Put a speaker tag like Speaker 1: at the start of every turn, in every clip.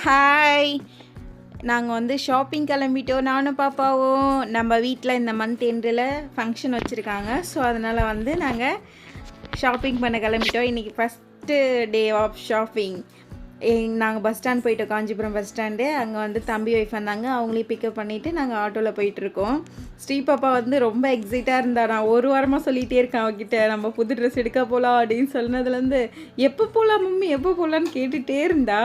Speaker 1: Hi. நாங்கள் வந்து shopping கிளம்பிட்டோம், நானும் பாப்பாவும். நம்ம வீட்டில் இந்த மந்த் எண்டில் ஃபங்க்ஷன் வச்சுருக்காங்க. ஸோ அதனால் வந்து நாங்கள் ஷாப்பிங் பண்ண கிளம்பிட்டோம். இன்றைக்கி ஃபஸ்ட்டு டே ஆஃப் ஷாப்பிங். நாங்கள் பஸ் ஸ்டாண்ட் போயிட்டோம், காஞ்சிபுரம் பஸ் ஸ்டாண்டு. அங்கே வந்து தம்பி ஒய்ஃப் வந்தாங்க, அவங்களையும் பிக்கப் பண்ணிவிட்டு நாங்கள் ஆட்டோவில் போயிட்டுருக்கோம். ஸ்ரீ பாப்பா வந்து ரொம்ப எக்ஸைட்டாக இருந்தா. நான் ஒரு வாரமாக சொல்லிகிட்டே இருக்கேன் அவகிட்ட, நம்ம புது ட்ரெஸ் எடுக்க போகலாம் அப்படின்னு சொன்னதுலேருந்து எப்போ போகலாம் மம்மி எப்போ போகலான்னு கேட்டுகிட்டே இருந்தா.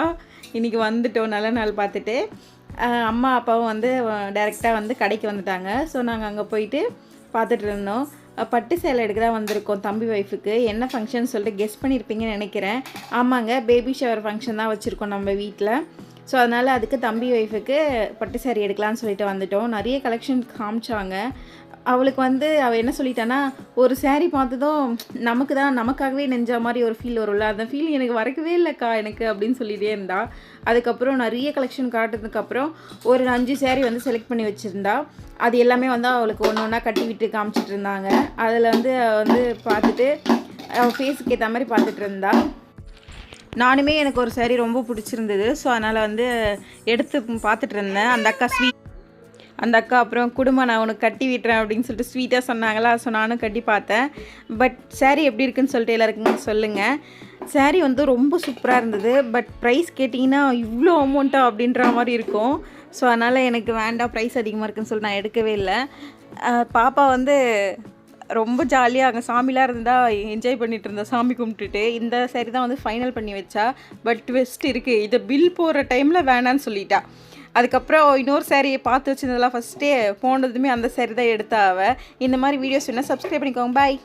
Speaker 1: இன்றைக்கி வந்துட்டோம், நல்ல நாள் பார்த்துட்டு. அம்மா அப்பாவும் வந்து டைரெக்டாக வந்து கடைக்கு வந்துட்டாங்க. ஸோ நாங்கள் அங்கே போயிட்டு பார்த்துட்டு இருந்தோம். பட்டு சேலை எடுக்க தான் வந்திருக்கோம் தம்பி ஒய்ஃபுக்கு. என்ன ஃபங்க்ஷன் சொல்லிட்டு கெஸ் பண்ணியிருப்பீங்கன்னு நினைக்கிறேன். ஆமாங்க, பேபி ஷவர் ஃபங்க்ஷன் தான் வச்சுருக்கோம் நம்ம வீட்டில். ஸோ அதனால் அதுக்கு தம்பி ஒய்ஃபுக்கு பட்டு சேரீ எடுக்கலான்னு சொல்லிட்டு வந்துட்டோம். நிறைய கலெக்ஷன் காமிச்சாங்க. அவளுக்கு வந்து அவள் என்ன சொல்லிட்டான்னா, ஒரு சேரீ பார்த்ததும் நமக்காகவே நெஞ்ச மாதிரி ஒரு ஃபீல் வரும்ல, அந்த ஃபீல் எனக்கு வரக்கவே இல்லைக்கா எனக்கு அப்படின்னு சொல்லிகிட்டே இருந்தா. அதுக்கப்புறம் நிறைய கலெக்ஷன் காட்டுறதுக்கப்புறம் ஒரு 5 சேரீ வந்து செலக்ட் பண்ணி வச்சுருந்தா. அது எல்லாமே வந்து அவளுக்கு ஒன்று ஒன்றா கட்டி விட்டு காமிச்சிட்டு இருந்தாங்க. அதில் வந்து பார்த்துட்டு அவள் ஃபேஸுக்கு ஏற்ற மாதிரி பார்த்துட்டு இருந்தா. நானுமே எனக்கு ஒரு சேரீ ரொம்ப பிடிச்சிருந்தது. ஸோ அதனால் வந்து எடுத்து பார்த்துட்டு இருந்தேன். அந்த அக்கா அப்புறம் குடும்பம் நான் உனக்கு கட்டி விட்டுறேன் அப்படின்னு சொல்லிட்டு ஸ்வீட்டாக சொன்னாங்களா. ஸோ நானும் கட்டி பார்த்தேன். பட் சேரீ எப்படி இருக்குன்னு சொல்லிட்டு எல்லாருக்கும் சொல்லுங்கள். சேரீ வந்து ரொம்ப சூப்பராக இருந்தது. பட் ப்ரைஸ் கேட்டிங்கன்னா இவ்வளோ அமௌண்ட்டா அப்படின்ற மாதிரி இருக்கும். ஸோ அதனால் எனக்கு வேண்டாம், ப்ரைஸ் அதிகமாக இருக்குன்னு சொல்லிட்டு நான் எடுக்கவே இல்லை. பாப்பா வந்து ரொம்ப ஜாலியாக அங்கே சாமிலாம் இருந்தால் என்ஜாய் பண்ணிகிட்டு இருந்தா, சாமி கும்பிட்டுட்டு. இந்த சேரீ தான் வந்து ஃபைனல் பண்ணி வச்சா. பட் ட்விஸ்ட் இருக்குது, இதை பில் போடுற டைமில் வேணான்னு சொல்லிட்டா. அதுக்கப்புறம் இன்னொரு சேரீயை பார்த்து வச்சுருந்ததெல்லாம் ஃபஸ்ட்டே போனதுமே அந்த சேரீ தான் எடுத்தா அவள். இந்த மாதிரி வீடியோஸ் வேணால் சப்ஸ்கிரைப் பண்ணிக்கோங்க. பாய்.